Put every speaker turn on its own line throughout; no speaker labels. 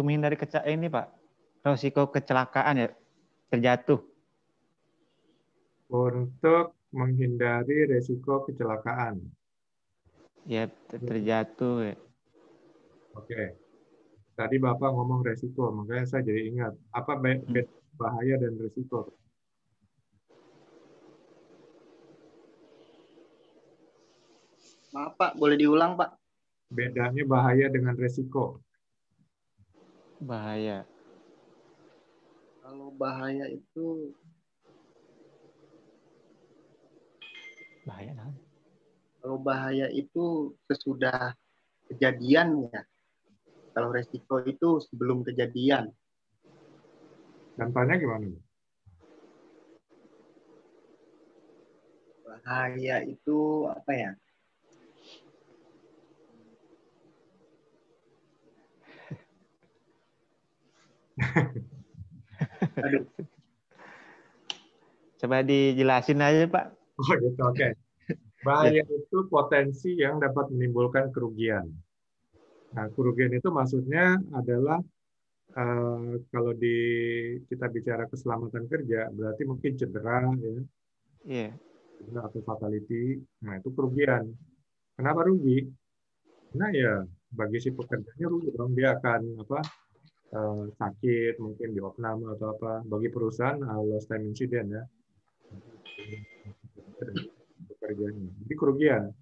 untuk menghindari ini Pak, risiko kecelakaan ya, terjatuh.
Untuk menghindari resiko kecelakaan.
Ya, terjatuh ya.
Oke. Tadi Bapak ngomong resiko, makanya saya jadi ingat. Apa bahaya dan resiko?
Maaf Pak, boleh diulang Pak?
Bedanya bahaya dengan resiko.
Bahaya.
Kalau bahaya itu
Bahaya.
Kalau bahaya itu sesudah kejadian ya. Kalau resiko itu sebelum kejadian.
Contohnya gimana?
Bahaya itu apa ya? Aduh.
Coba dijelasin aja Pak.
Oh gitu, oke. Bahaya itu potensi yang dapat menimbulkan kerugian. Nah, kerugian itu maksudnya adalah kalau kita bicara keselamatan kerja, berarti mungkin cedera, ya,
Iya.
cedera atau fatality. Nah, itu kerugian. Kenapa rugi? Karena ya bagi si pekerjanya rugi dong. Dia akan sakit, mungkin di opname atau apa. Bagi perusahaan, lost time incident ya. Pekerjaannya. Jadi kerugian.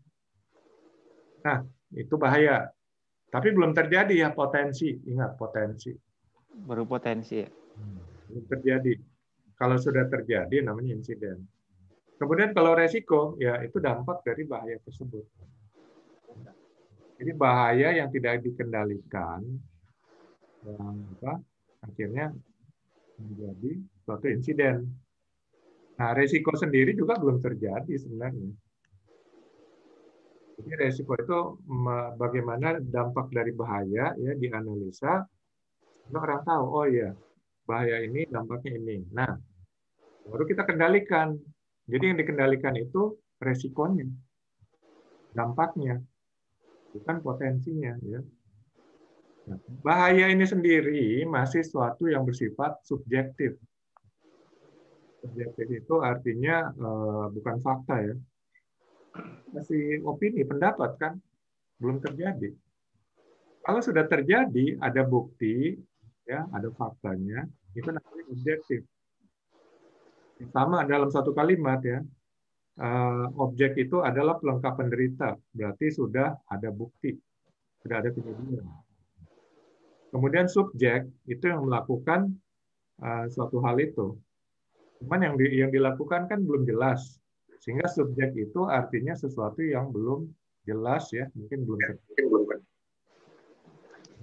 Nah, itu bahaya. Tapi belum terjadi ya potensi. Ingat potensi.
Baru potensi ya.
Belum terjadi. Kalau sudah terjadi namanya insiden. Kemudian kalau resiko, ya itu dampak dari bahaya tersebut. Jadi bahaya yang tidak dikendalikan, akhirnya menjadi suatu insiden. Nah, resiko sendiri juga belum terjadi sebenarnya. Jadi resiko itu bagaimana dampak dari bahaya ya dianalisa, sehingga orang tahu, oh ya bahaya ini dampaknya ini. Nah, baru kita kendalikan. Jadi yang dikendalikan itu resikonya, dampaknya, bukan potensinya. Ya. Nah, bahaya ini sendiri masih suatu yang bersifat subjektif. Subjektif itu artinya bukan fakta ya. Masih opini, pendapat kan, belum terjadi. Kalau sudah terjadi, ada bukti, ya, ada faktanya, itu namanya objektif. Sama dalam satu kalimat ya, objek itu adalah pelengkap penderita, berarti sudah ada bukti, sudah ada kejadian. Kemudian subjek itu yang melakukan suatu hal itu. Cuman yang dilakukan kan belum jelas. Sehingga subjek itu artinya sesuatu yang belum jelas ya, mungkin belum terjadi.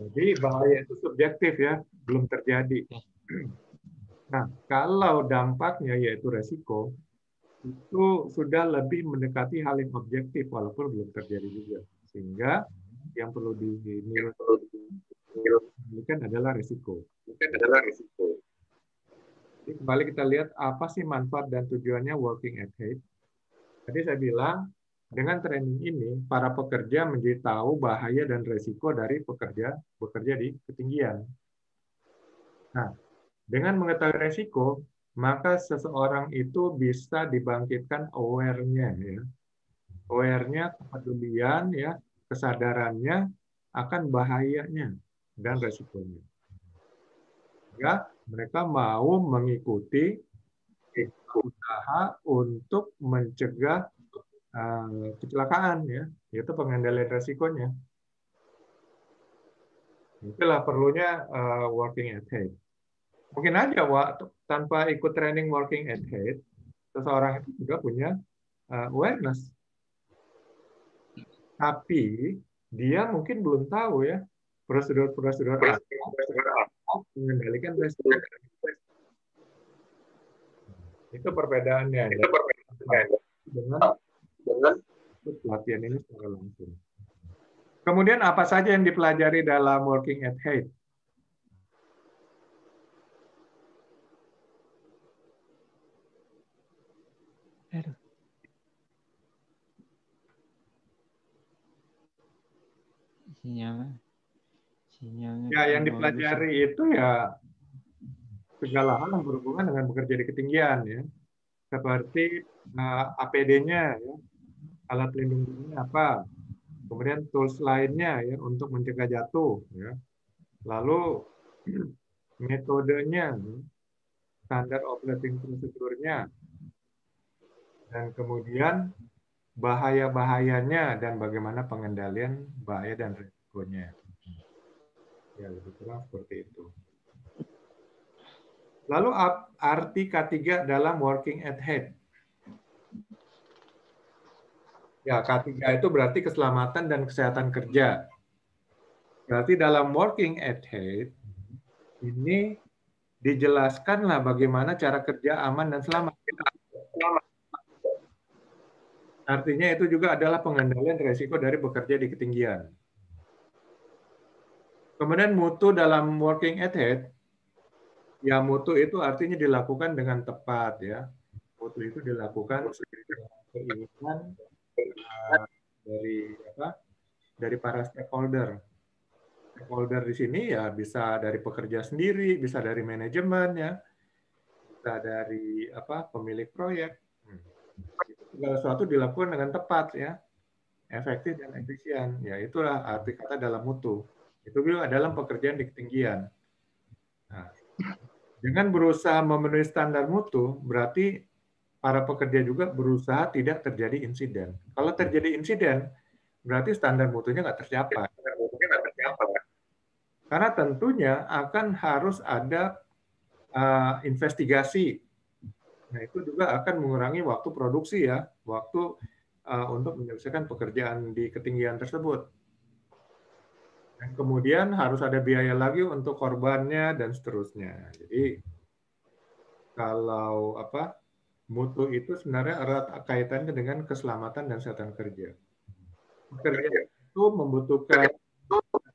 Jadi bahaya itu subjektif ya, belum terjadi. Nah, kalau dampaknya yaitu resiko, itu sudah lebih mendekati hal yang objektif walaupun belum terjadi juga. Sehingga yang perlu dinilai adalah resiko. Jadi kembali kita lihat apa sih manfaat dan tujuannya working at height. Tadi saya bilang, dengan training ini, para pekerja menjadi tahu bahaya dan resiko dari bekerja di ketinggian. Nah, dengan mengetahui resiko, maka seseorang itu bisa dibangkitkan aware-nya, ya. Aware-nya, kepedulian, ya, kesadarannya akan bahayanya dan resikonya. Ya, mereka mau mengikuti usaha untuk mencegah kecelakaan ya, yaitu pengendalian resikonya. Itulah perlunya working at height. Mungkin aja tanpa ikut training working at height, seseorang itu juga punya awareness. Tapi dia mungkin belum tahu ya prosedur-prosedur mengendalikan resiko. Itu perbedaannya. Dengan pelatihan ini secara langsung. Kemudian apa saja yang dipelajari dalam working at height?
Sinyalnya
Ya, yang
bagus.
dipelajari itu ya segala hal yang berhubungan dengan bekerja di ketinggian ya. Seperti APD-nya ya, alat pelindung dirinya apa, kemudian tools lainnya ya untuk mencegah jatuh ya. Lalu metodenya, standar operating procedure-nya, dan kemudian bahaya-bahayanya dan bagaimana pengendalian bahaya dan risikonya. Ya, lebih kurang seperti itu. Lalu arti K3 dalam working at height. Ya, K3 itu berarti keselamatan dan kesehatan kerja. Berarti dalam working at height ini dijelaskanlah bagaimana cara kerja aman dan selamat. Artinya itu juga adalah pengendalian risiko dari bekerja di ketinggian. Kemudian mutu dalam working at height, ya mutu itu artinya dilakukan dengan tepat ya. Mutu itu dilakukan keinginan dari para stakeholder. Stakeholder di sini ya bisa dari pekerja sendiri, bisa dari manajemen ya, bisa dari pemilik proyek. Segala sesuatu dilakukan dengan tepat ya, efektif dan efisien. Ya itulah arti kata dalam mutu. Itu juga dalam pekerjaan di ketinggian. Nah, dengan berusaha memenuhi standar mutu, berarti para pekerja juga berusaha tidak terjadi insiden. Kalau terjadi insiden, berarti standar mutunya nggak tercapai. Karena tentunya akan harus ada investigasi. Nah, itu juga akan mengurangi waktu produksi ya, waktu untuk menyelesaikan pekerjaan di ketinggian tersebut. Dan kemudian harus ada biaya lagi untuk korbannya dan seterusnya. Jadi kalau mutu itu sebenarnya erat kaitannya dengan keselamatan dan kesehatan kerja. Pekerja itu membutuhkan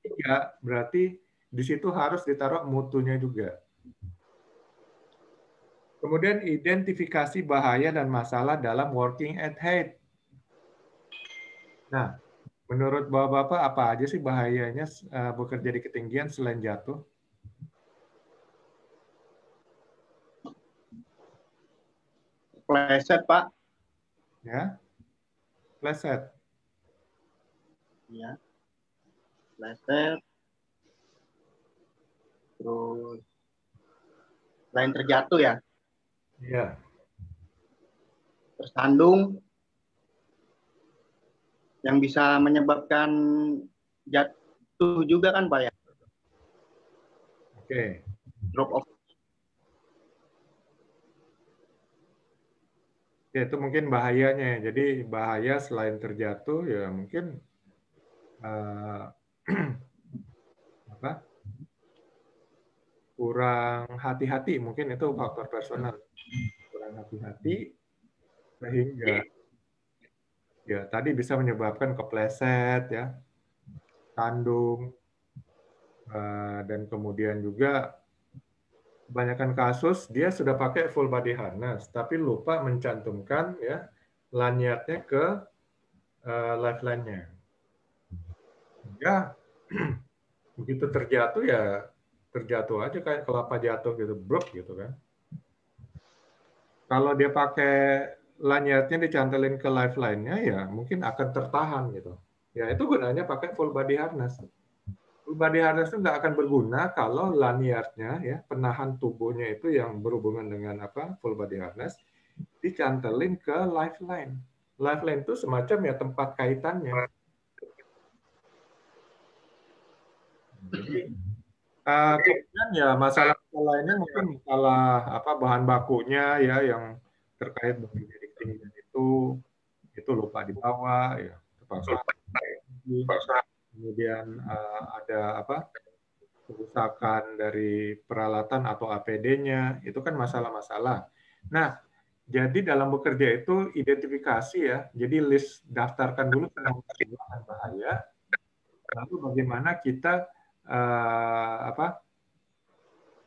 tiga, berarti di situ harus ditaruh mutunya juga. Kemudian identifikasi bahaya dan masalah dalam working at height. Nah, menurut Bapak-Bapak apa aja sih bahayanya bekerja di ketinggian selain jatuh?
Pleset, Pak.
Ya, pleset.
Ya, pleset. Terus selain terjatuh ya,
Iya.
tersandung yang bisa menyebabkan jatuh juga kan Pak ya.
Oke.
Drop off.
Ya, itu mungkin bahayanya. Jadi bahaya selain terjatuh ya mungkin kurang hati-hati, mungkin itu faktor personal. Kurang hati-hati sehingga ya tadi bisa menyebabkan kepleset ya, kandung, dan kemudian juga kebanyakan kasus dia sudah pakai full body harness tapi lupa mencantumkan ya lanyardnya ke lifeline-nya. Ya begitu terjatuh ya terjatuh aja kayak kelapa jatuh gitu, brok gitu kan. Kalau dia pakai lanyardnya dicantolin ke lifeline-nya ya mungkin akan tertahan gitu. Ya itu gunanya pakai full body harness. Full body harness itu nggak akan berguna kalau lanyardnya ya penahan tubuhnya itu yang berhubungan dengan full body harness dicantolin ke lifeline. Lifeline itu semacam ya tempat kaitannya. Jadi kemudian ya masalah lainnya mungkin masalah bahan bakunya ya yang terkait bekerja di ketinggian itu lupa dibawa ya terpaksa. Kemudian ada kerusakan dari peralatan atau APD-nya, itu kan masalah-masalah. Nah, jadi dalam bekerja itu identifikasi ya, jadi list daftarkan dulu semua bahaya, lalu bagaimana kita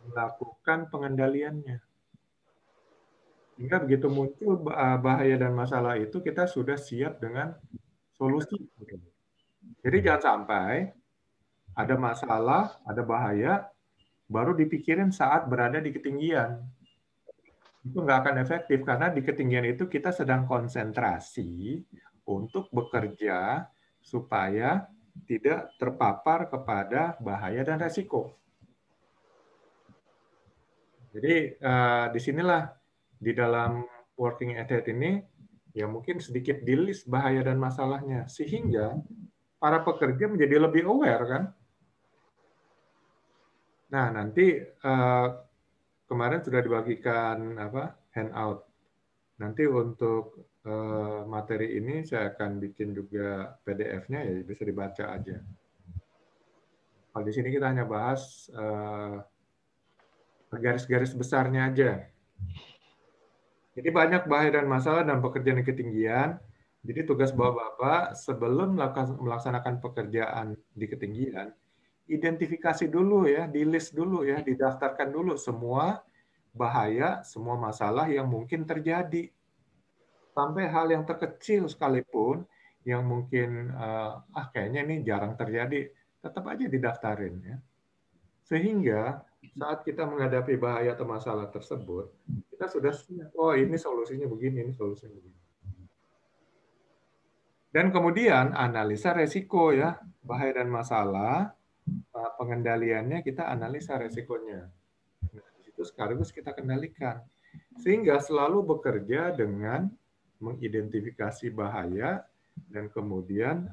melakukan pengendaliannya. Sehingga begitu muncul bahaya dan masalah itu, kita sudah siap dengan solusi. Jadi jangan sampai ada masalah, ada bahaya, baru dipikirin saat berada di ketinggian. Itu nggak akan efektif karena di ketinggian itu kita sedang konsentrasi untuk bekerja supaya tidak terpapar kepada bahaya dan resiko. Jadi disinilah di dalam working at height ini ya mungkin sedikit di list bahaya dan masalahnya sehingga para pekerja menjadi lebih aware kan. Nah nanti kemarin sudah dibagikan handout. Nanti untuk materi ini saya akan bikin juga PDF-nya ya bisa dibaca aja. Kalau di sini kita hanya bahas garis-garis besarnya aja. Jadi banyak bahaya dan masalah dalam pekerjaan di ketinggian. Jadi tugas Bapak-Bapak sebelum melaksanakan pekerjaan di ketinggian, identifikasi dulu ya, di list dulu ya, didaftarkan dulu semua bahaya, semua masalah yang mungkin terjadi. Sampai hal yang terkecil sekalipun, yang mungkin kayaknya ini jarang terjadi, tetap aja didaftarin ya. Sehingga saat kita menghadapi bahaya atau masalah tersebut, kita sudah siap, oh ini solusinya begini, ini solusinya begini. Dan kemudian analisa resiko ya, bahaya dan masalah, pengendaliannya kita analisa resikonya. Nah, di situ sekaligus kita kendalikan. Sehingga selalu bekerja dengan mengidentifikasi bahaya dan kemudian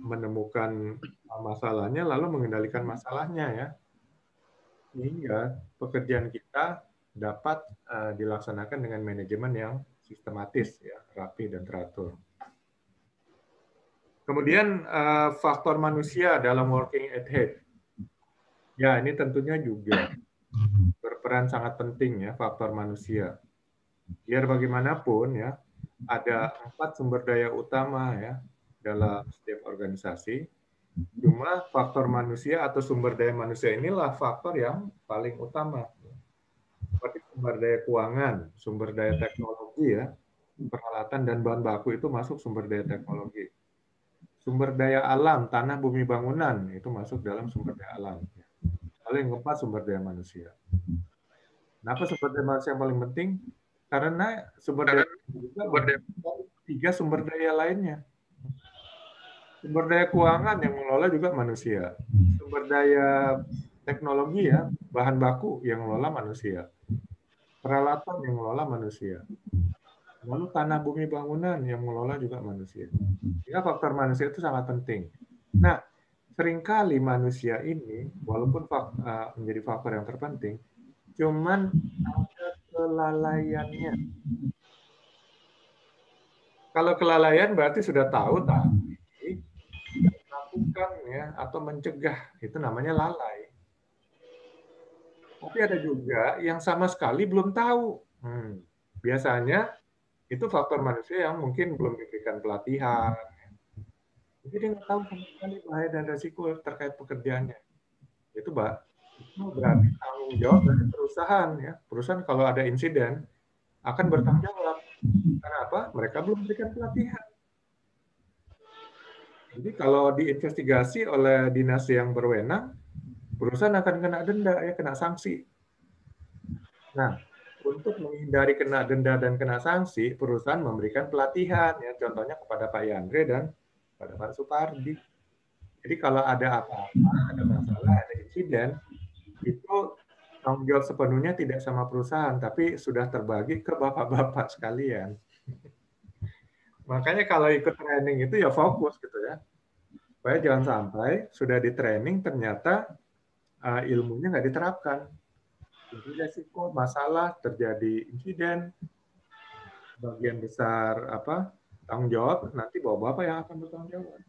menemukan masalahnya lalu mengendalikan masalahnya ya. Sehingga pekerjaan kita dapat dilaksanakan dengan manajemen yang sistematis ya, rapi dan teratur. Kemudian faktor manusia dalam working at height. Ya, ini tentunya juga berperan sangat penting ya faktor manusia. Biar bagaimanapun ya, ada 4 sumber daya utama ya dalam setiap organisasi. Cuma faktor manusia atau sumber daya manusia inilah faktor yang paling utama. Seperti sumber daya keuangan, sumber daya teknologi ya, peralatan dan bahan baku itu masuk sumber daya teknologi. Sumber daya alam, tanah, bumi, bangunan itu masuk dalam sumber daya alam. Lalu yang keempat sumber daya manusia. Kenapa sumber daya manusia yang paling penting? Karena sumber daya juga 3 sumber daya lainnya. Sumber daya keuangan yang mengelola juga manusia. Sumber daya teknologi ya, bahan baku yang mengelola manusia. Peralatan yang mengelola manusia. Lalu tanah, bumi, bangunan yang mengelola juga manusia. Sehingga faktor manusia itu sangat penting. Nah, seringkali manusia ini, walaupun menjadi faktor yang terpenting, cuman ada kelalaiannya. Kalau kelalaian berarti sudah tahu, tapi melakukan ya atau mencegah, itu namanya lalai. Tapi ada juga yang sama sekali belum tahu. Biasanya itu faktor manusia yang mungkin belum diberikan pelatihan. Jadi dia nggak tahu sama sekali bahaya dan resiko terkait pekerjaannya. Itu berarti tanggung jawab dari perusahaan ya. Perusahaan kalau ada insiden akan bertanggung jawab. Karena apa? Mereka belum memberikan pelatihan. Jadi kalau diinvestigasi oleh dinas yang berwenang, perusahaan akan kena denda ya, kena sanksi. Nah, untuk menghindari kena denda dan kena sanksi, perusahaan memberikan pelatihan ya, contohnya kepada Pak Yandre dan pada Pak Supardi. Jadi kalau ada apa-apa, ada masalah, ada insiden, itu tanggung jawab sepenuhnya tidak sama perusahaan, tapi sudah terbagi ke bapak-bapak sekalian. Makanya kalau ikut training itu ya fokus gitu ya. Supaya jangan sampai sudah di training ternyata ilmunya nggak diterapkan. Jadi resiko, masalah, terjadi insiden, bagian besar tanggung jawab, nanti bapak-bapak yang akan bertanggung jawab.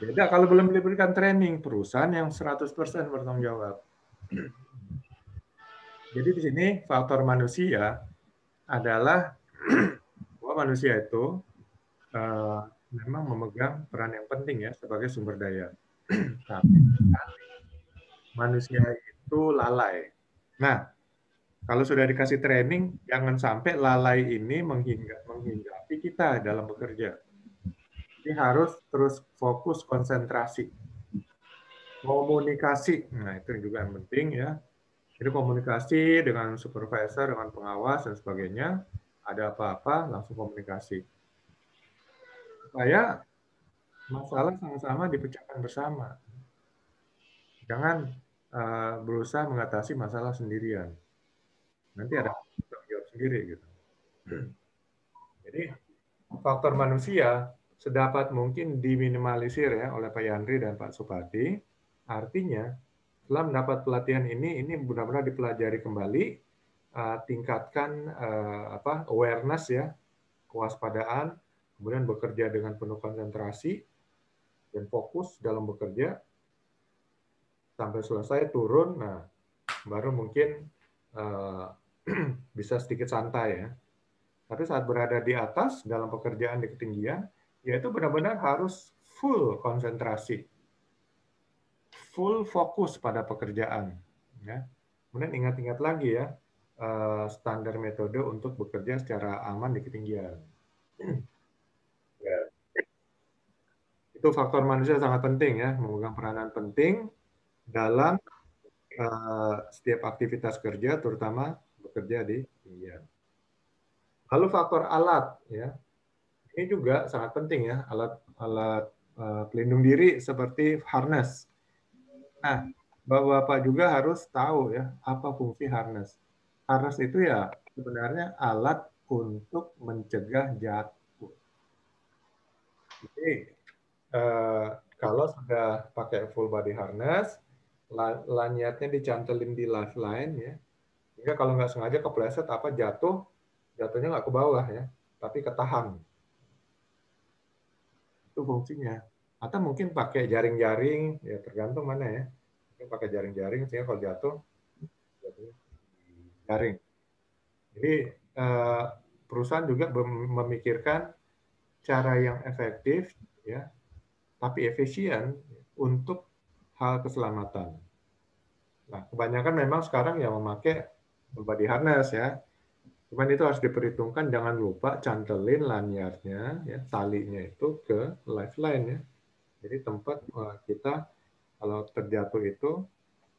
Beda kalau belum diberikan training, perusahaan yang 100% bertanggung jawab. Jadi di sini faktor manusia adalah bahwa manusia itu memang memegang peran yang penting ya sebagai sumber daya. Tapi manusia itu lalai. Nah, kalau sudah dikasih training, jangan sampai lalai ini menghinggapi kita dalam bekerja. Jadi harus terus fokus konsentrasi. Komunikasi, nah itu juga yang penting ya. Jadi komunikasi dengan supervisor, dengan pengawas dan sebagainya. Ada apa-apa langsung komunikasi. Supaya masalah sama-sama dipecahkan bersama. Jangan berusaha mengatasi masalah sendirian. Nanti ada tanggung jawab sendiri gitu. Jadi faktor manusia sedapat mungkin diminimalisir ya oleh Pak Yandri dan Pak Supati. Artinya setelah mendapat pelatihan ini benar-benar dipelajari kembali, tingkatkan awareness ya, kewaspadaan, kemudian bekerja dengan penuh konsentrasi dan fokus dalam bekerja sampai selesai turun. Nah, baru mungkin bisa sedikit santai ya. Tapi saat berada di atas dalam pekerjaan di ketinggian, ya itu benar-benar harus full konsentrasi, full fokus pada pekerjaan. Ya. Kemudian ingat-ingat lagi ya, standar metode untuk bekerja secara aman di ketinggian. Ya. Itu faktor manusia sangat penting ya, memegang peranan penting dalam setiap aktivitas kerja, terutama bekerja di ketinggian. Lalu faktor alat, ya, ini juga sangat penting ya, alat pelindung diri seperti harness. Nah, Bapak-bapak juga harus tahu ya apa fungsi harness. Harness itu ya sebenarnya alat untuk mencegah jatuh. Jadi kalau sudah pakai full body harness, lanyardnya dicantelin di lifeline ya, sehingga kalau nggak sengaja kepleset apa jatuhnya nggak ke bawah ya, tapi ketahan. Itu fungsinya. Atau mungkin pakai jaring-jaring, ya tergantung mana ya. Mungkin pakai jaring-jaring sehingga kalau jatuhnya jaring. Jadi perusahaan juga memikirkan cara yang efektif, ya, tapi efisien untuk hal keselamatan. Nah, kebanyakan memang sekarang yang memakai body harness ya. Cuman itu harus diperhitungkan, jangan lupa cantelin lanyardnya, ya, talinya itu ke lifeline ya. Jadi tempat kita kalau terjatuh itu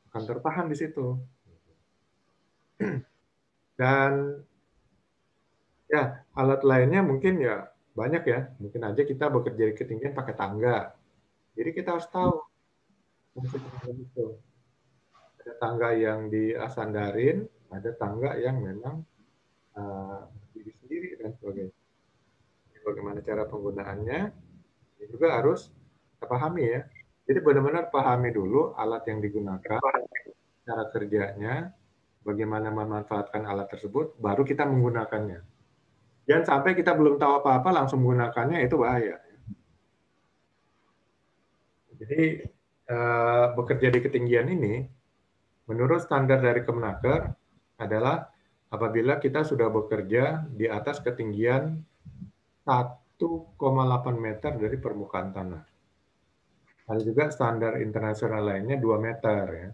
akan tertahan di situ. Dan ya alat lainnya mungkin ya banyak ya. Mungkin aja kita bekerja di ketinggian pakai tangga. Jadi kita harus tahu fungsi tangga itu. Ada tangga yang disandarin, ada tangga yang memang berdiri sendiri dan sebagainya. Bagaimana cara penggunaannya, ini juga harus kita pahami ya. Jadi benar-benar pahami dulu alat yang digunakan, cara kerjanya, bagaimana memanfaatkan alat tersebut, baru kita menggunakannya. Jangan sampai kita belum tahu apa-apa langsung menggunakannya, itu bahaya. Jadi bekerja di ketinggian ini, menurut standar dari Kemenaker, adalah apabila kita sudah bekerja di atas ketinggian 1,8 meter dari permukaan tanah. Ada juga standar internasional lainnya 2 meter ya.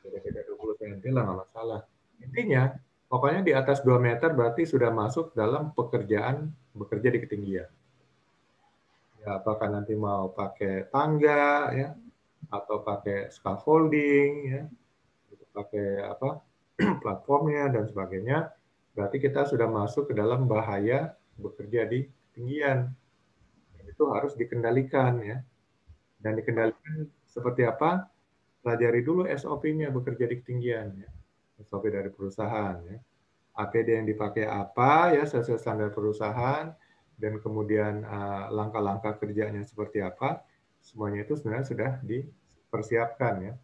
Beda-beda 20 cm lah nggak masalah. Intinya, pokoknya di atas 2 meter berarti sudah masuk dalam pekerjaan bekerja di ketinggian. Ya, apakah nanti mau pakai tangga ya, atau pakai scaffolding ya, pakai apa platformnya dan sebagainya, berarti kita sudah masuk ke dalam bahaya bekerja di ketinggian. Itu harus dikendalikan ya. Dan dikendalikan seperti apa? Pelajari dulu SOP-nya bekerja di ketinggian ya. SOP dari perusahaan ya. APD yang dipakai apa ya sesuai standar perusahaan, dan kemudian langkah-langkah kerjanya seperti apa, semuanya itu sebenarnya sudah dipersiapkan ya.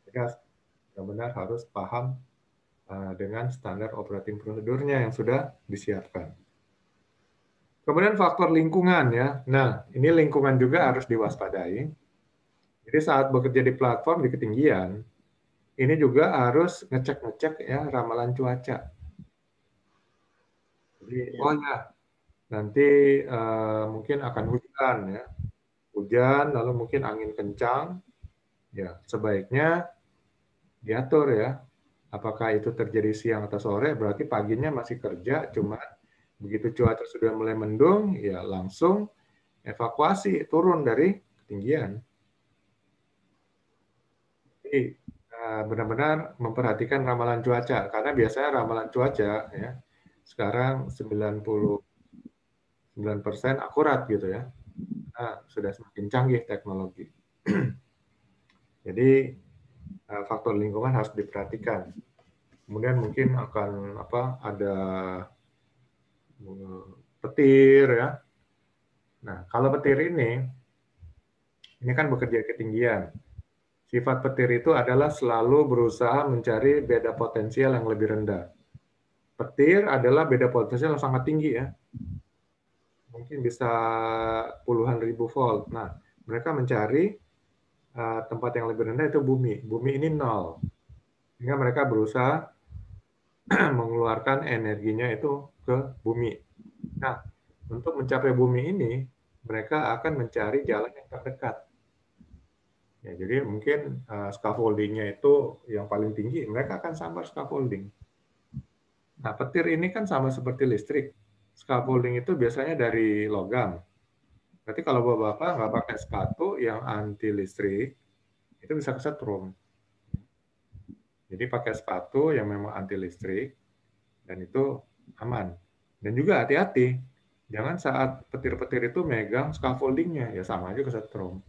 Jadi benar-benar harus paham dengan standar operating prosedurnya yang sudah disiapkan. Kemudian faktor lingkungan ya. Nah, ini lingkungan juga harus diwaspadai. Jadi saat bekerja di platform di ketinggian, ini juga harus ngecek ya ramalan cuaca. Jadi, oh ya, nanti mungkin akan hujan ya. Hujan, lalu mungkin angin kencang. Ya, sebaiknya diatur ya. Apakah itu terjadi siang atau sore, berarti paginya masih kerja, cuma begitu cuaca sudah mulai mendung, ya langsung evakuasi turun dari ketinggian. Jadi benar-benar memperhatikan ramalan cuaca, karena biasanya ramalan cuaca ya sekarang 99% akurat gitu ya. Nah, sudah semakin canggih teknologi. Jadi faktor lingkungan harus diperhatikan. Kemudian mungkin akan ada petir ya. Nah, kalau petir ini kan bekerja ketinggian. Sifat petir itu adalah selalu berusaha mencari beda potensial yang lebih rendah. Petir adalah beda potensial yang sangat tinggi ya. Mungkin bisa puluhan ribu volt. Nah, mereka mencari tempat yang lebih rendah itu bumi. Bumi ini nol. Sehingga mereka berusaha mengeluarkan energinya itu ke bumi. Nah, untuk mencapai bumi ini, mereka akan mencari jalan yang terdekat. Ya, jadi mungkin scaffolding-nya itu yang paling tinggi, mereka akan sambar scaffolding. Nah, petir ini kan sama seperti listrik. Scaffolding itu biasanya dari logam. Berarti kalau Bapak nggak pakai sepatu yang anti listrik, itu bisa kesetrum. Jadi pakai sepatu yang memang anti listrik, dan itu aman. Dan juga hati-hati, jangan saat petir-petir itu megang scaffolding-nya, ya sama aja kesetrum.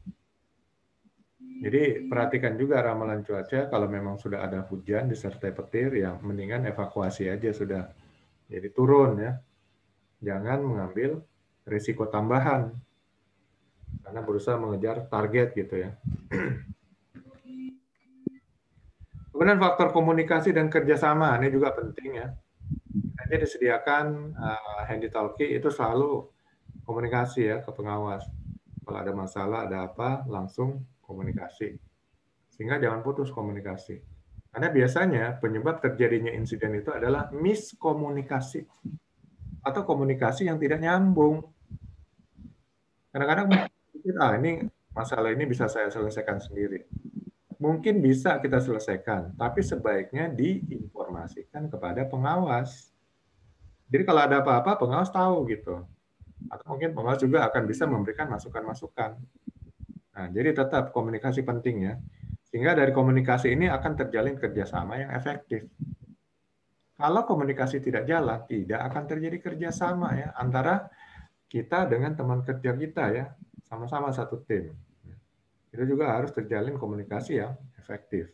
Jadi perhatikan juga ramalan cuaca, kalau memang sudah ada hujan disertai petir, yang mendingan evakuasi aja sudah. Jadi turun ya, jangan mengambil risiko tambahan, karena berusaha mengejar target gitu ya. Kemudian faktor komunikasi dan kerjasama, ini juga penting ya. Hanya disediakan handy talkie itu selalu komunikasi ya ke pengawas. Kalau ada masalah, ada apa, langsung komunikasi. Sehingga jangan putus komunikasi. Karena biasanya penyebab terjadinya insiden itu adalah miskomunikasi. Atau komunikasi yang tidak nyambung. Kadang-kadang ini masalah ini bisa saya selesaikan sendiri. Mungkin bisa kita selesaikan, tapi sebaiknya diinformasikan kepada pengawas. Jadi kalau ada apa-apa, pengawas tahu gitu. Atau mungkin pengawas juga akan bisa memberikan masukan-masukan. Nah, jadi tetap komunikasi penting ya. Sehingga dari komunikasi ini akan terjalin kerjasama yang efektif. Kalau komunikasi tidak jalan, tidak akan terjadi kerjasama ya antara kita dengan teman kerja kita ya, sama-sama satu tim. Itu juga harus terjalin komunikasi yang efektif.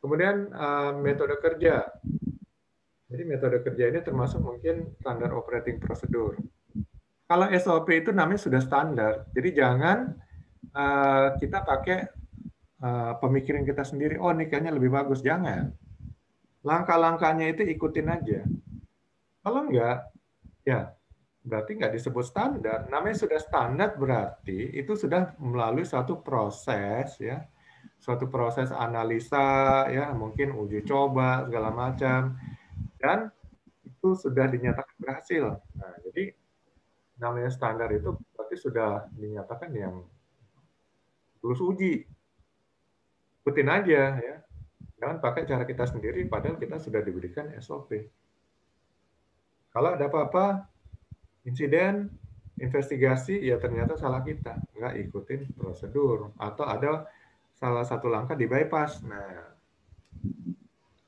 Kemudian metode kerja. Jadi metode kerja ini termasuk mungkin standar operating procedure. Kalau SOP itu namanya sudah standar, jadi jangan kita pakai pemikiran kita sendiri, oh ini kayaknya lebih bagus, jangan. Langkah-langkahnya itu ikutin aja. Kalau enggak, ya berarti nggak disebut standar. Namanya sudah standar berarti itu sudah melalui suatu proses ya, suatu proses analisa ya, mungkin uji coba segala macam, dan itu sudah dinyatakan berhasil. Nah, jadi namanya standar itu berarti sudah dinyatakan yang lulus uji. Ikutin aja ya. Jangan pakai cara kita sendiri padahal kita sudah diberikan SOP. Kalau ada apa-apa, insiden, investigasi, ya ternyata salah kita. Nggak ikutin prosedur. Atau ada salah satu langkah di bypass. Nah,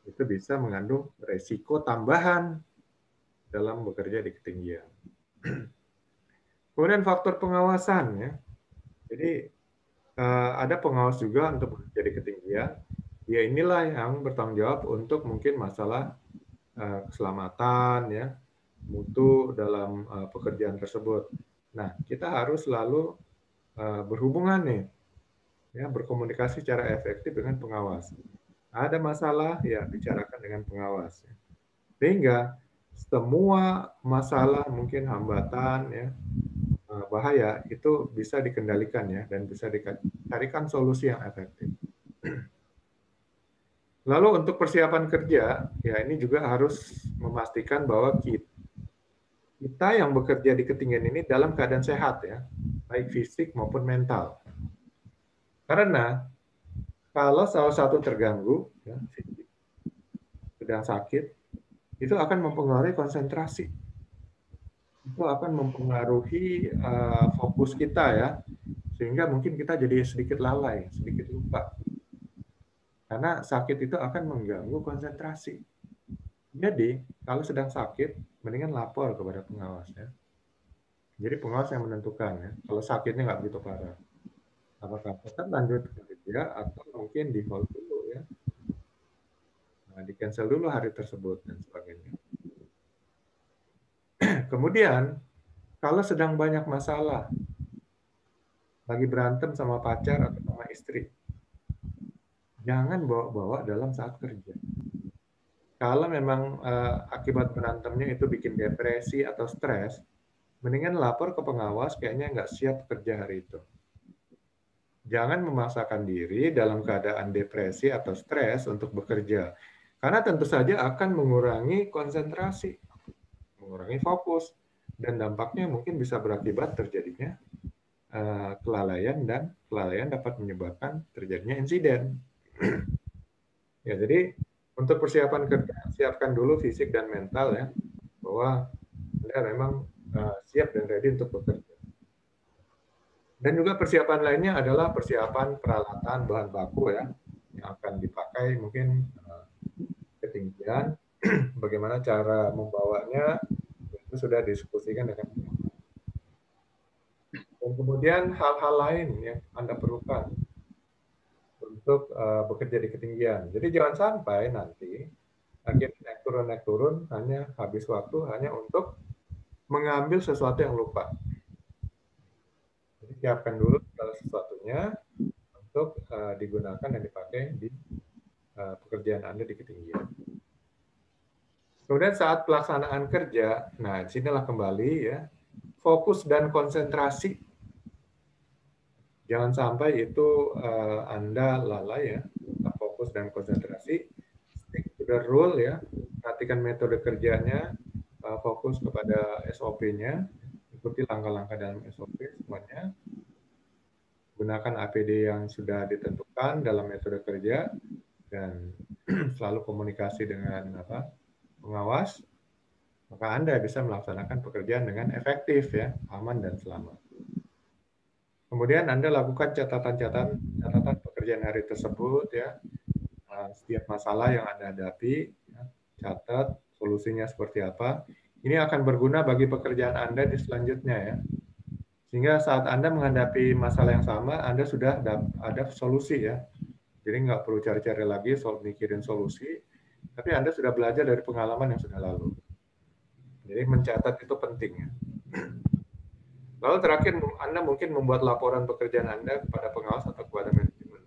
itu bisa mengandung resiko tambahan dalam bekerja di ketinggian. Kemudian faktor pengawasan ya. Jadi ada pengawas juga untuk bekerja di ketinggian. Dia inilah yang bertanggung jawab untuk mungkin masalah keselamatan ya, mutu dalam pekerjaan tersebut. Nah, kita harus selalu berhubungan nih, ya berkomunikasi secara efektif dengan pengawas. Ada masalah ya bicarakan dengan pengawas. Sehingga semua masalah mungkin hambatan ya bahaya itu bisa dikendalikan ya dan bisa dicarikan solusi yang efektif. Lalu untuk persiapan kerja ya ini juga harus memastikan bahwa kita yang bekerja di ketinggian ini dalam keadaan sehat ya, baik fisik maupun mental. Karena kalau salah satu terganggu ya, fisik, sedang sakit, itu akan mempengaruhi konsentrasi. itu akan mempengaruhi fokus kita ya, sehingga mungkin kita jadi sedikit lalai, sedikit lupa. Karena sakit itu akan mengganggu konsentrasi. Jadi, kalau sedang sakit, mendingan lapor kepada pengawas ya. Jadi pengawas yang menentukan ya, kalau sakitnya nggak begitu parah. Apakah tetap lanjut kerja atau mungkin di hold dulu ya. Nah, di cancel dulu hari tersebut dan sebagainya. Kemudian, kalau sedang banyak masalah, lagi berantem sama pacar atau sama istri, jangan bawa-bawa dalam saat kerja. Kalau memang akibat berantemnya itu bikin depresi atau stres, mendingan lapor ke pengawas kayaknya nggak siap kerja hari itu. Jangan memaksakan diri dalam keadaan depresi atau stres untuk bekerja. Karena tentu saja akan mengurangi konsentrasi, mengurangi fokus, dan dampaknya mungkin bisa berakibat terjadinya kelalaian, dan kelalaian dapat menyebabkan terjadinya insiden. Ya, jadi untuk persiapan kerja, siapkan dulu fisik dan mental ya, bahwa Anda memang siap dan ready untuk bekerja. Dan juga persiapan lainnya adalah persiapan peralatan bahan baku ya, yang akan dipakai mungkin ketinggian, bagaimana cara membawanya, itu sudah diskusikan dengan pengawas. Dan kemudian hal-hal lain yang Anda perlukan untuk bekerja di ketinggian. Jadi jangan sampai nanti akhirnya naik turun hanya habis waktu hanya untuk mengambil sesuatu yang lupa. Jadi siapkan dulu segala sesuatunya untuk digunakan dan dipakai di pekerjaan Anda di ketinggian. Kemudian saat pelaksanaan kerja, nah disinilah kembali ya, fokus dan konsentrasi. Jangan sampai itu Anda lalai ya, fokus dan konsentrasi. Stick to the rule ya, perhatikan metode kerjanya, fokus kepada SOP-nya, ikuti langkah-langkah dalam SOP semuanya, gunakan APD yang sudah ditentukan dalam metode kerja, dan selalu komunikasi dengan pengawas, maka Anda bisa melaksanakan pekerjaan dengan efektif ya, aman dan selamat. Kemudian Anda lakukan catatan pekerjaan hari tersebut ya, setiap masalah yang Anda hadapi, ya, catat solusinya seperti apa. Ini akan berguna bagi pekerjaan Anda di selanjutnya ya. Sehingga saat Anda menghadapi masalah yang sama, Anda sudah ada solusi ya. Jadi nggak perlu cari-cari lagi mikirin solusi, tapi Anda sudah belajar dari pengalaman yang sudah lalu. Jadi mencatat itu penting ya. Lalu terakhir, Anda mungkin membuat laporan pekerjaan Anda kepada pengawas atau kepada manajemen.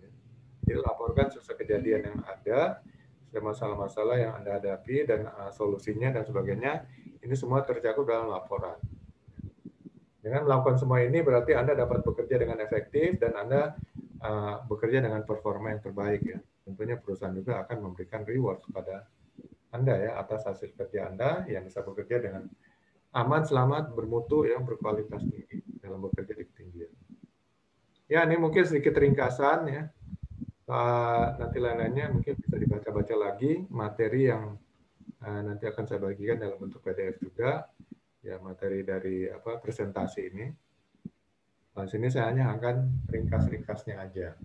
Jadi laporkan sesuai kejadian yang ada, masalah-masalah yang Anda hadapi, dan solusinya dan sebagainya. Ini semua tercakup dalam laporan. Dengan melakukan semua ini berarti Anda dapat bekerja dengan efektif dan Anda bekerja dengan performa yang terbaik ya. Tentunya perusahaan juga akan memberikan reward kepada Anda ya atas hasil kerja Anda yang bisa bekerja dengan aman, selamat, bermutu, yang berkualitas tinggi dalam bekerja di ketinggian. Ya, ini mungkin sedikit ringkasan ya. Nanti lain-lainnya mungkin bisa dibaca-baca lagi materi yang nanti akan saya bagikan dalam bentuk PDF juga. Ya, materi dari presentasi ini. Di sini saya hanya akan ringkas-ringkasnya aja.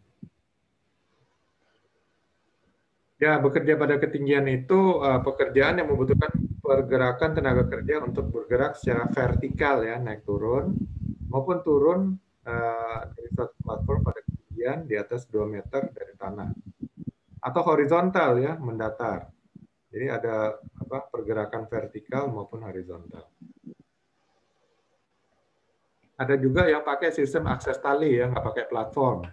Ya, bekerja pada ketinggian itu pekerjaan yang membutuhkan pergerakan tenaga kerja untuk bergerak secara vertikal ya, naik turun, maupun turun dari suatu platform pada ketinggian di atas 2 meter dari tanah. Atau horizontal ya, mendatar. Jadi ada pergerakan vertikal maupun horizontal. Ada juga yang pakai sistem akses tali ya, nggak pakai platform.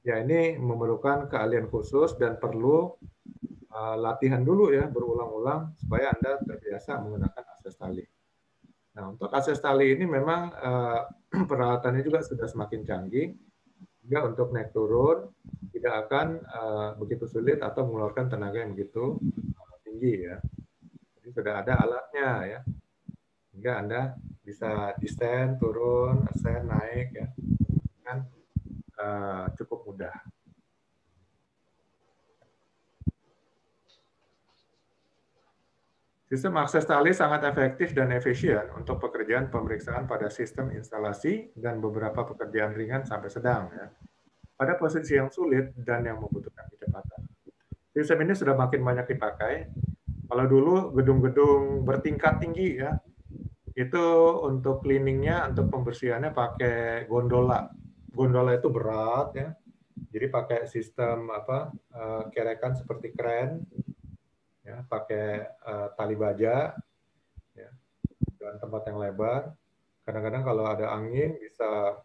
Ya, ini memerlukan keahlian khusus dan perlu latihan dulu ya, berulang-ulang supaya Anda terbiasa menggunakan akses tali. Nah, untuk akses tali ini memang peralatannya juga sudah semakin canggih, sehingga untuk naik turun tidak akan begitu sulit atau mengeluarkan tenaga yang begitu tinggi ya. Jadi sudah ada alatnya ya, sehingga Anda bisa descend, turun, ascend, naik ya, dengan cukup mudah. Sistem akses tali sangat efektif dan efisien untuk pekerjaan pemeriksaan pada sistem instalasi dan beberapa pekerjaan ringan sampai sedang, ya, pada posisi yang sulit dan yang membutuhkan kecepatan. Sistem ini sudah makin banyak dipakai. Kalau dulu gedung-gedung bertingkat tinggi, ya, itu untuk cleaningnya, untuk pembersihannya pakai gondola. Gondola itu berat, ya, jadi pakai sistem kerekan seperti kren, ya, pakai tali baja, ya, dan tempat yang lebar. Kadang-kadang kalau ada angin bisa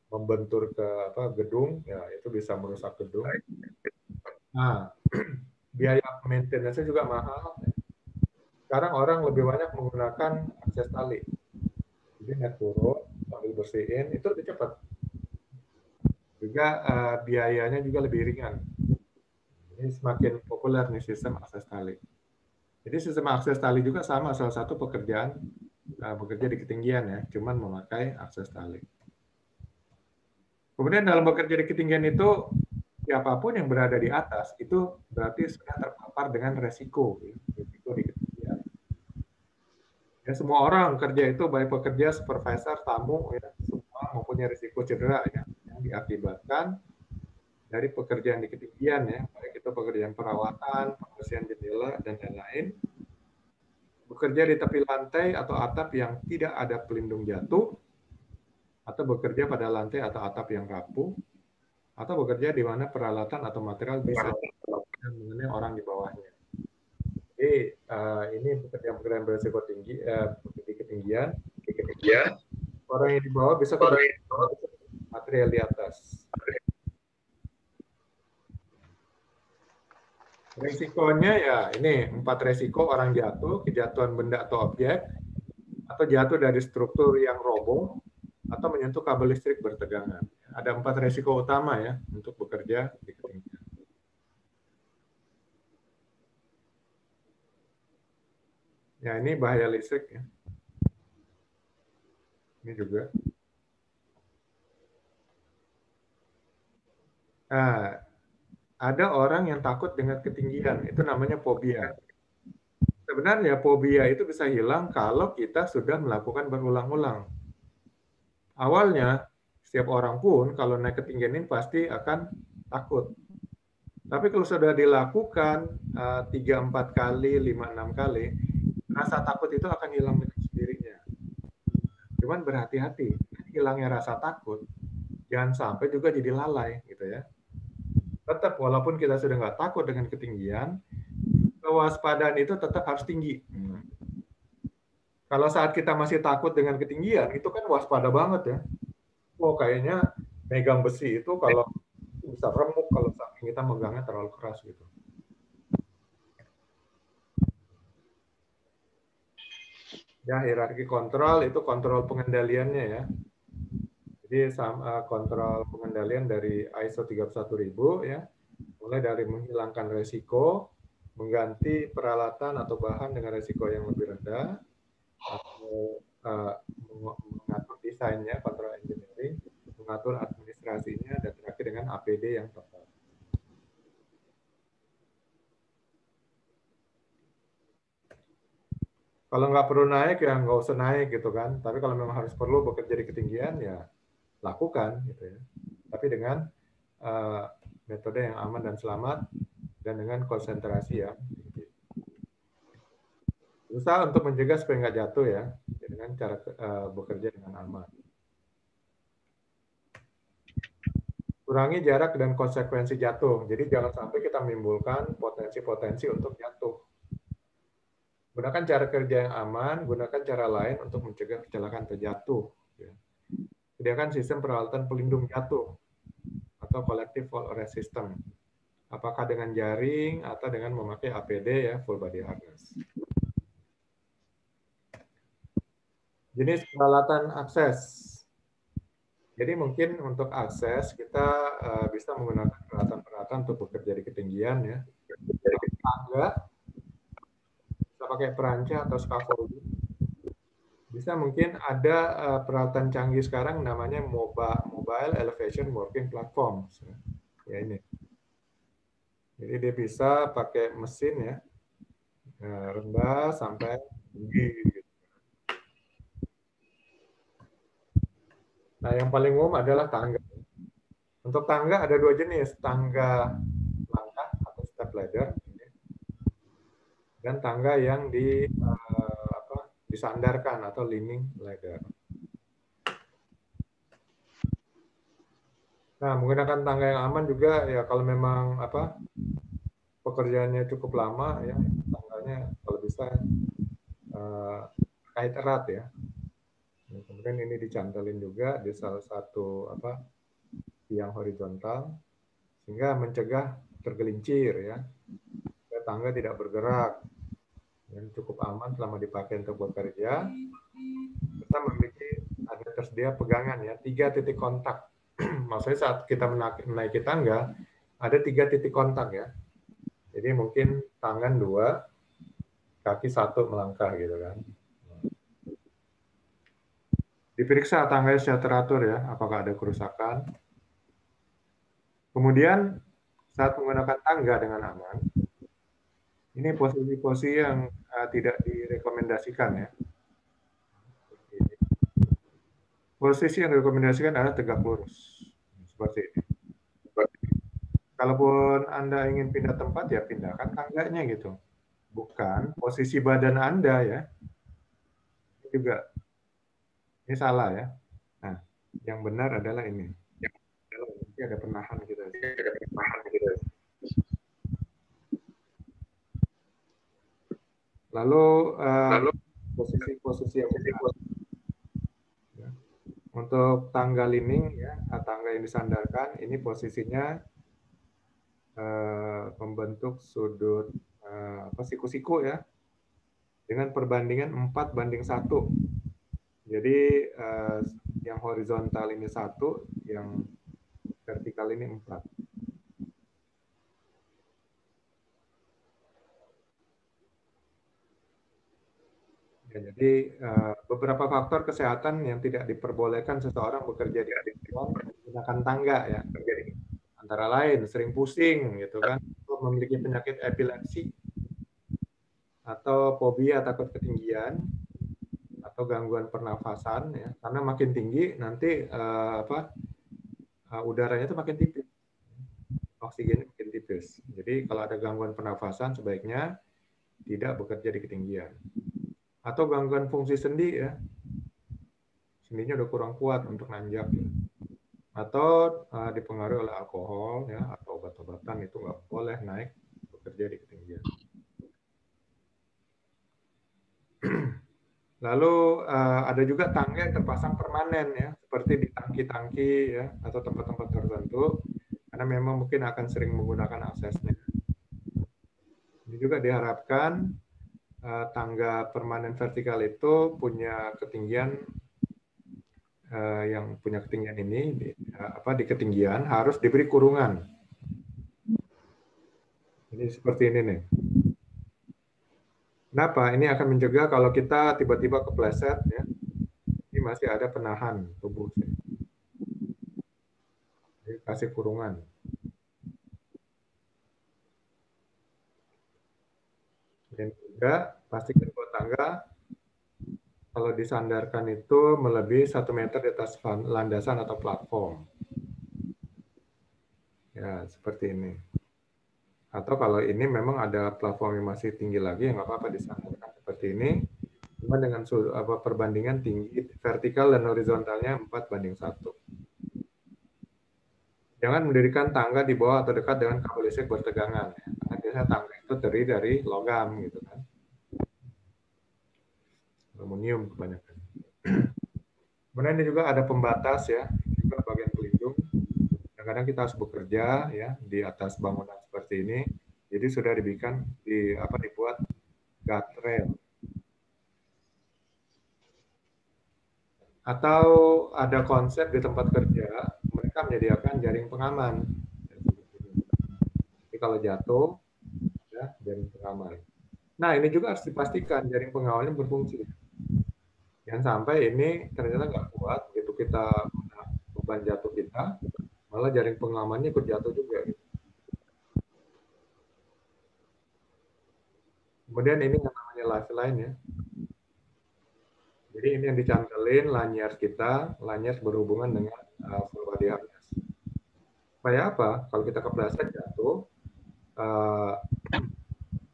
membentur ke gedung, ya, itu bisa merusak gedung. Nah, biaya maintenance-nya juga mahal. Sekarang orang lebih banyak menggunakan akses tali. Jadi naik turun, sambil bersihin, itu lebih cepat. Juga biayanya juga lebih ringan. Ini semakin populer nih sistem akses tali. Jadi sistem akses tali juga sama, salah satu pekerjaan bekerja di ketinggian, ya, cuman memakai akses tali. Kemudian dalam bekerja di ketinggian itu, siapapun yang berada di atas itu berarti sudah terpapar dengan resiko, ya, resiko di ketinggian. Ya, semua orang kerja itu, baik pekerja, supervisor, tamu, ya, semua mempunyai risiko cedera, ya, yang diakibatkan dari pekerjaan di ketinggian, ya, baik itu pekerjaan perawatan, pembersihan jendela, dan lain-lain. Bekerja di tepi lantai atau atap yang tidak ada pelindung jatuh, atau bekerja pada lantai atau atap yang rapuh, atau bekerja di mana peralatan atau material bisa mengenai orang di bawahnya. Jadi ini pekerjaan-pekerjaan berisiko tinggi, di ketinggian. Orang yang di bawah bisa material di atas. Resikonya ya ini 4 resiko: orang jatuh, kejatuhan benda atau objek, atau jatuh dari struktur yang roboh, atau menyentuh kabel listrik bertegangan. Ada 4 resiko utama, ya, untuk bekerja di ketinggian. Ya, ini bahaya listrik, ya. Ini juga. Nah, ada orang yang takut dengan ketinggian, itu namanya fobia. Sebenarnya fobia itu bisa hilang kalau kita sudah melakukan berulang-ulang. Awalnya, setiap orang pun kalau naik ketinggian ini pasti akan takut. Tapi kalau sudah dilakukan 3-4 kali, 5-6 kali, rasa takut itu akan hilang dengan sendirinya. Cuman berhati-hati, hilangnya rasa takut, jangan sampai juga jadi lalai, gitu ya. Tetap walaupun kita sudah nggak takut dengan ketinggian, kewaspadaan itu tetap harus tinggi. Kalau saat kita masih takut dengan ketinggian, itu kan waspada banget, ya. Oh, kayaknya megang besi itu kalau bisa remuk kalau saking kita megangnya terlalu keras, gitu. Ya, hierarki kontrol itu kontrol pengendaliannya, ya. Jadi kontrol pengendalian dari ISO 31000, ya, mulai dari menghilangkan resiko, mengganti peralatan atau bahan dengan resiko yang lebih rendah, atau mengatur desainnya, control engineering, mengatur administrasinya, dan terakhir dengan APD yang tepat. Kalau nggak perlu naik, ya nggak usah naik, gitu kan. Tapi kalau memang harus perlu bekerja di ketinggian, ya lakukan, gitu ya. Tapi dengan metode yang aman dan selamat, dan dengan konsentrasi yang tinggi. Usaha untuk mencegah supaya nggak jatuh, ya, dengan cara bekerja dengan aman. Kurangi jarak dan konsekuensi jatuh. Jadi jangan sampai kita menimbulkan potensi-potensi untuk jatuh. Gunakan cara kerja yang aman, gunakan cara lain untuk mencegah kecelakaan terjatuh. Sediakan sistem peralatan pelindung jatuh atau collective fall arrest system. Apakah dengan jaring atau dengan memakai APD, ya, full body harness. Jenis peralatan akses. Jadi mungkin untuk akses kita bisa menggunakan peralatan-peralatan untuk bekerja di ketinggian, ya. Tangga, bisa pakai peranca atau scaffolding. Bisa mungkin ada peralatan canggih sekarang namanya Mobile Elevation Working Platforms. Ya, ini. Jadi dia bisa pakai mesin, ya. Nah, rendah sampai tinggi. Gitu. Nah, yang paling umum adalah tangga. Untuk tangga ada dua jenis, tangga langkah atau step ladder, dan tangga yang disandarkan atau leaning ladder. Nah, menggunakan tangga yang aman juga ya kalau memang pekerjaannya cukup lama ya, tangganya kalau bisa kait erat ya. Nah, kemudian ini dicantelin juga di salah satu tiang horizontal sehingga mencegah tergelincir ya. Supaya tangga tidak bergerak dan cukup aman selama dipakai untuk bekerja. Kita memiliki ada tersedia pegangan ya, 3 titik kontak. Maksudnya saat kita menaiki tangga ada 3 titik kontak ya. Jadi mungkin tangan 2, kaki 1 melangkah gitu kan. Diperiksa tangganya secara teratur ya, apakah ada kerusakan. Kemudian saat menggunakan tangga dengan aman, ini posisi-posisi yang tidak direkomendasikan ya. Posisi yang direkomendasikan adalah tegak lurus, seperti ini. Kalaupun Anda ingin pindah tempat ya pindahkan tangganya gitu. Bukan posisi badan Anda ya. Juga ini salah ya. Nah, yang benar adalah ini. Ini ada penahan gitu. Lalu posisi yang ya. Untuk tangga leaning ya, tangga yang disandarkan ini posisinya membentuk sudut siku-siku ya, dengan perbandingan 4:1. Jadi yang horizontal ini 1, yang vertikal ini 4. Ya, jadi beberapa faktor kesehatan yang tidak diperbolehkan seseorang bekerja di atrium menggunakan tangga ya. Antara lain sering pusing gitu kan, atau memiliki penyakit epilepsi, atau fobia takut ketinggian, atau gangguan pernafasan ya. Karena makin tinggi nanti udaranya itu makin tipis, oksigennya makin tipis. Jadi kalau ada gangguan pernafasan sebaiknya tidak bekerja di ketinggian. Atau gangguan fungsi sendi ya, sendinya udah kurang kuat untuk nanjak ya. Atau dipengaruhi oleh alkohol ya, atau obat-obatan, itu nggak boleh naik bekerja di ketinggian. Lalu ada juga tangga yang terpasang permanen ya, seperti di tangki-tangki ya, atau tempat-tempat tertentu, karena memang mungkin akan sering menggunakan aksesnya. Ini juga diharapkan tangga permanen vertikal itu punya ketinggian yang punya ketinggian ini di ketinggian harus diberi kurungan. Ini seperti ini nih. Kenapa? Ini akan mencegah kalau kita tiba-tiba kepleset ya. Ini masih ada penahan tubuh. Jadi kasih kurungan. Dan juga pastikan bahwa tangga kalau disandarkan itu melebihi 1 meter di atas landasan atau platform. Ya, seperti ini. Atau kalau ini memang ada platform yang masih tinggi lagi, ya nggak apa-apa disandarkan seperti ini. Cuma dengan perbandingan tinggi vertikal dan horizontalnya 4:1. Jangan mendirikan tangga di bawah atau dekat dengan kabel listrik bertegangan. Karena biasanya tangga itu terdiri dari logam gitu kan. Aluminium kebanyakan. Kemudian ini juga ada pembatas ya, juga bagian pelindung. Kadang-kadang kita harus bekerja ya di atas bangunan seperti ini. Jadi sudah dibuat guardrail. Atau ada konsep di tempat kerja, mereka menyediakan jaring pengaman. Jadi kalau jatuh, ya, jaring pengaman. Nah, ini juga harus dipastikan jaring pengamannya berfungsi. Jangan sampai ini ternyata nggak kuat, begitu kita beban jatuh kita, malah jaring pengamannya ikut jatuh juga. Gitu. Kemudian ini yang namanya lifeline ya. Jadi ini yang dicantelin lanyard kita, lanyard berhubungan dengan full body harness. Supaya apa? Kalau kita kepleset jatuh,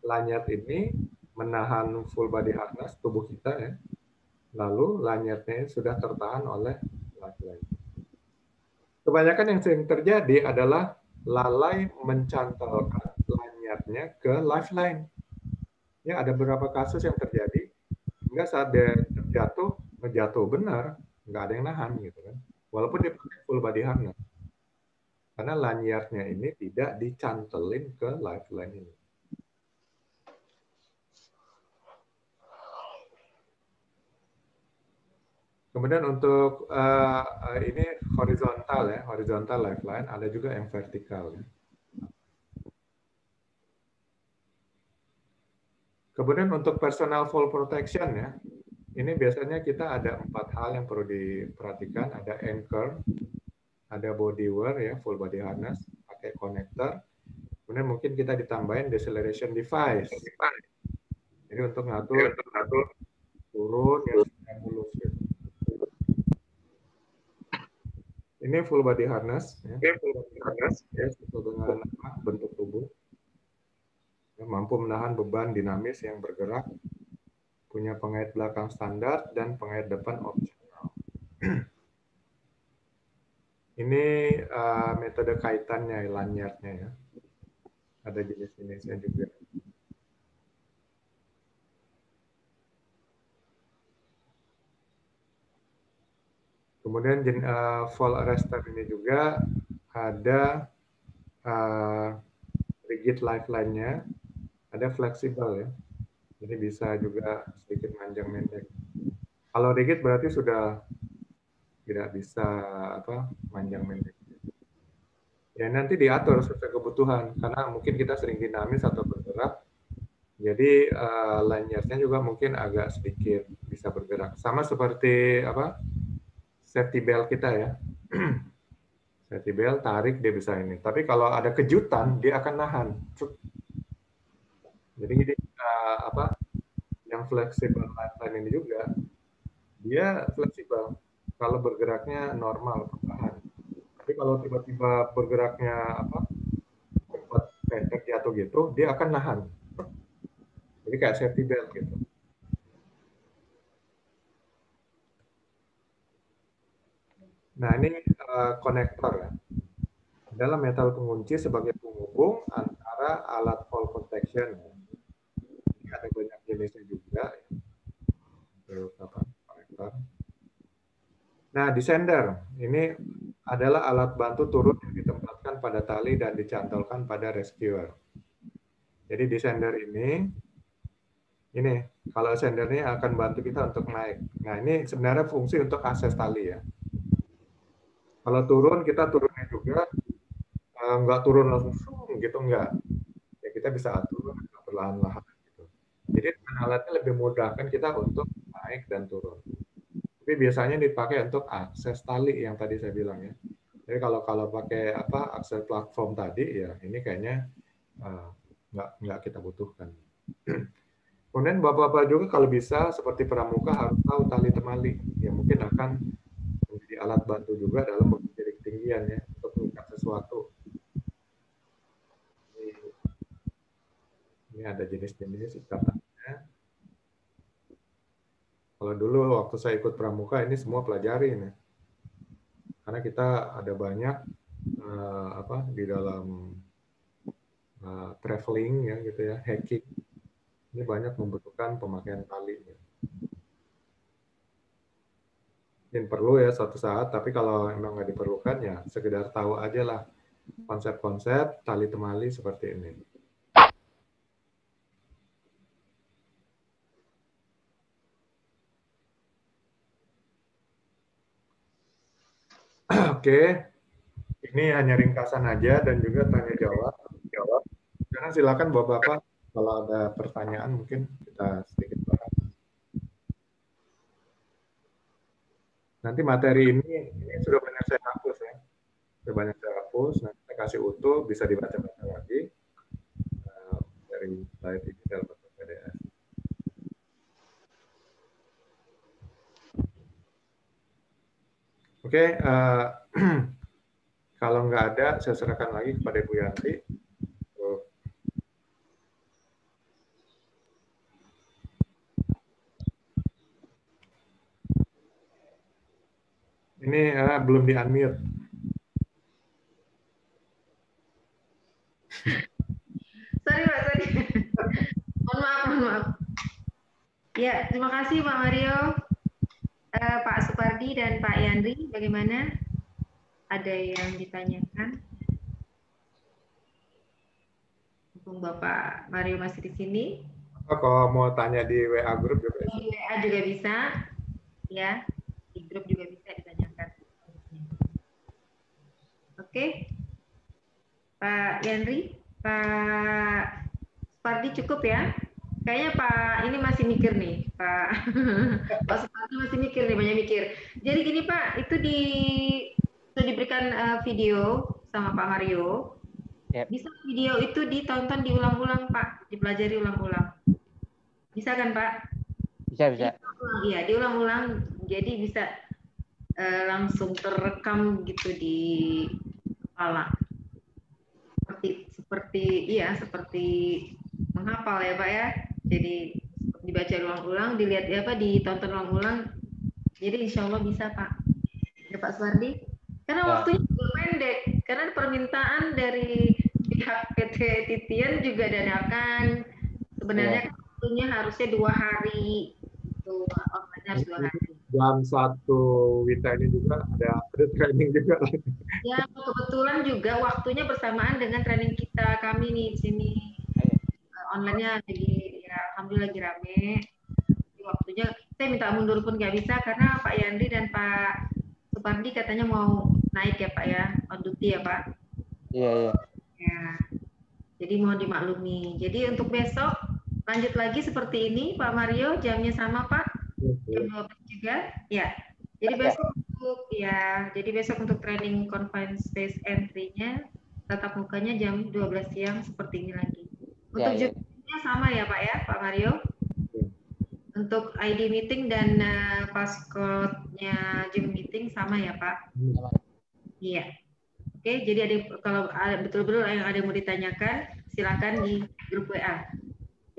lanyard ini menahan full body harness tubuh kita ya. Lalu lanyardnya sudah tertahan oleh lifeline. Kebanyakan yang sering terjadi adalah lalai mencantolkan lanyardnya ke lifeline. Ya, ada beberapa kasus yang terjadi hingga saat dia terjatuh, ngejatuh benar, nggak ada yang nahan gitu kan. Walaupun dia pakai full body harness. Karena lanyardnya ini tidak dicantelin ke lifeline ini. Kemudian untuk ini horizontal ya, horizontal lifeline, ada juga yang vertikal ya. Kemudian untuk personal fall protection ya, ini biasanya kita ada 4 hal yang perlu diperhatikan. Ada anchor, ada body wear ya, full body harness, pakai connector. Kemudian mungkin kita ditambahin deceleration device. Jadi untuk ngatur turun ya, mulus gitu. Ini full body harness ya. Ya, sesuai dengan bentuk tubuh. Ya, mampu menahan beban dinamis yang bergerak, punya pengait belakang standar dan pengait depan opsional. Ini metode kaitannya, lanyardnya ya. Ada jenis-jenisnya juga. Kemudian fall arrestor ini juga ada rigid lifeline-nya, ada fleksibel ya. Jadi bisa juga sedikit panjang pendek. Kalau rigid berarti sudah tidak bisa panjang pendek. Ya nanti diatur sesuai kebutuhan karena mungkin kita sering dinamis atau bergerak. Jadi lanyardnya juga mungkin agak sedikit bisa bergerak. Sama seperti safety belt kita ya. Safety belt tarik dia bisa ini. Tapi kalau ada kejutan dia akan nahan. Jadi yang fleksibel lifeline ini juga dia fleksibel kalau bergeraknya normal perlahan. Tapi kalau tiba-tiba bergeraknya cepat pendek jatuh gitu, dia akan nahan. Jadi kayak safety belt gitu. Nah ini konektor ya. Adalah metal pengunci sebagai penghubung antara alat fall protection. Ini ada banyak jenisnya juga. Konektor. Nah, descender ini adalah alat bantu turun yang ditempatkan pada tali dan dicantolkan pada rescuer. Jadi descender ini kalau sendernya akan bantu kita untuk naik. Nah, ini sebenarnya fungsi untuk akses tali ya. Kalau turun, kita turunnya juga nggak turun langsung gitu, nggak. Ya kita bisa atur perlahan-lahan gitu. Jadi dengan alatnya lebih memudahkan kita untuk naik dan turun. Tapi biasanya dipakai untuk akses tali yang tadi saya bilang ya. Jadi kalau pakai akses platform tadi ya ini kayaknya nggak kita butuhkan. Kemudian bapak-bapak juga kalau bisa seperti pramuka harus tahu tali temali yang mungkin akan menjadi alat bantu juga dalam mengukur ketinggian ya untuk mengikat sesuatu. Ini ada jenis-jenis ikatannya. Kalau dulu waktu saya ikut pramuka ini semua pelajari nih. Karena kita ada banyak di dalam traveling ya gitu ya, hiking. Ini banyak membutuhkan pemakaian tali. Mungkin perlu ya suatu saat, tapi kalau memang nggak diperlukan ya sekedar tahu aja lah konsep-konsep tali temali seperti ini. Oke, ini hanya ringkasan aja dan juga tanya jawab. Sekarang silakan bapak-bapak kalau ada pertanyaan mungkin kita sedikit bahas. Nanti materi ini sudah banyak saya hapus ya. Sudah banyak saya hapus, nanti saya kasih utuh, bisa dibaca-baca lagi dari slide ini dalam bentuk PDF. Oke, kalau nggak ada, saya serahkan lagi kepada Ibu Yanti. Ini belum di-unmute.
Sorry Pak, sorry. Mohon maaf, mohon maaf. Ya, terima kasih Pak Mario, Pak Supardi dan Pak Yandri. Bagaimana? Ada yang ditanyakan? Mumpung Bapak Mario masih di sini.
Kalau mau tanya di WA grup juga bisa.
Di WA juga bisa, ya. Di grup juga bisa ditanyakan. Oke, Pak Yandri, Pak Supardi cukup ya? Kayaknya Pak ini masih mikir nih, Pak. Pak Supardi masih mikir nih, banyak mikir. Jadi gini Pak, itu sudah diberikan video sama Pak Mario.
Yep.
Bisa video itu ditonton diulang-ulang Pak, dipelajari ulang-ulang. Bisa kan Pak?
Bisa.
Iya, diulang-ulang. Jadi bisa langsung terekam gitu di kepala. Seperti menghafal ya Pak ya. Jadi dibaca ulang-ulang, dilihat ditonton ulang-ulang. Jadi insya Allah bisa Pak. Ya Pak Supardi. Karena waktunya juga pendek. Karena permintaan dari pihak PT Titian juga dadakan. Sebenarnya waktunya harusnya 2 hari. Itu online harus 2 hari.
Jam 1 Wita ini juga ada training juga.
Ya, kebetulan juga waktunya bersamaan dengan training kami nih di sini. Online-nya lagi, ya, alhamdulillah lagi rame. Jadi waktunya saya minta mundur pun nggak bisa karena Pak Yandri dan Pak Supardi katanya mau naik ya Pak ya, on duty ya Pak.
Iya.
Ya, jadi mohon dimaklumi. Jadi untuk besok lanjut lagi seperti ini Pak Mario, jamnya sama Pak, jam 12 juga. Ya, jadi besok untuk training confined space entry-nya tatap mukanya jam 12 siang seperti ini lagi. Untuk Zoom-nya sama ya Pak ya, Pak Mario? Untuk ID meeting dan passcode-nya Zoom meeting sama ya Pak? Iya. Oke, jadi kalau betul-betul yang ada yang mau ditanyakan, silakan di grup WA.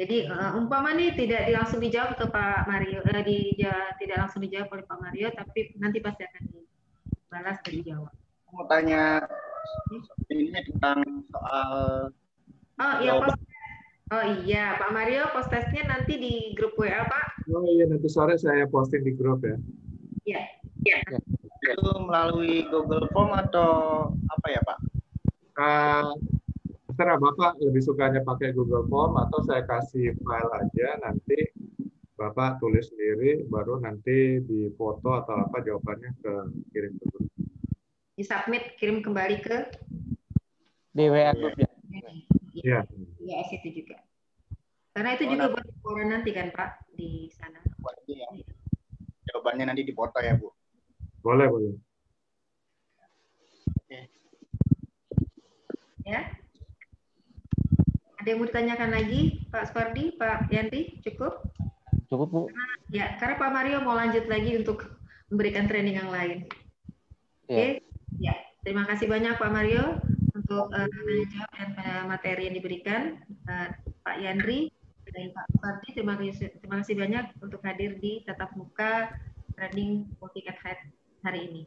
Jadi umpama nih tidak langsung dijawab ke Pak Mario, tidak langsung dijawab oleh Pak Mario, tapi nanti pasti akan dibalas dan dijawab.
Mau tanya ini tentang soal.
Oh iya, Pak Mario, post testnya nanti di grup WA, Pak.
Oh iya, nanti sore saya posting di grup ya.
Iya.
Itu melalui Google Form atau apa ya, Pak?
Terserah Bapak lebih sukanya pakai Google Form atau saya kasih file aja, nanti Bapak tulis sendiri, baru nanti dipoto atau apa jawabannya kirim ke grup.
Di-submit, kirim kembali ke?
Di WA grup ya?
Iya.
Ya, situ juga. Karena itu juga buat laporan nanti kan Pak di sana.
Ya. Jawabannya nanti dipoto ya Bu.
Boleh.
Oke.
Ya. Ada yang mau ditanyakan lagi Pak Supardi, Pak Yandri, cukup?
Cukup Bu.
Karena Pak Mario mau lanjut lagi untuk memberikan training yang lain. Oke. Ya. Terima kasih banyak Pak Mario untuk tanya jawab dan materi yang diberikan. Pak Yandri dan Pak Supardi, terima kasih banyak untuk hadir di tatap muka training Multi Head hari ini.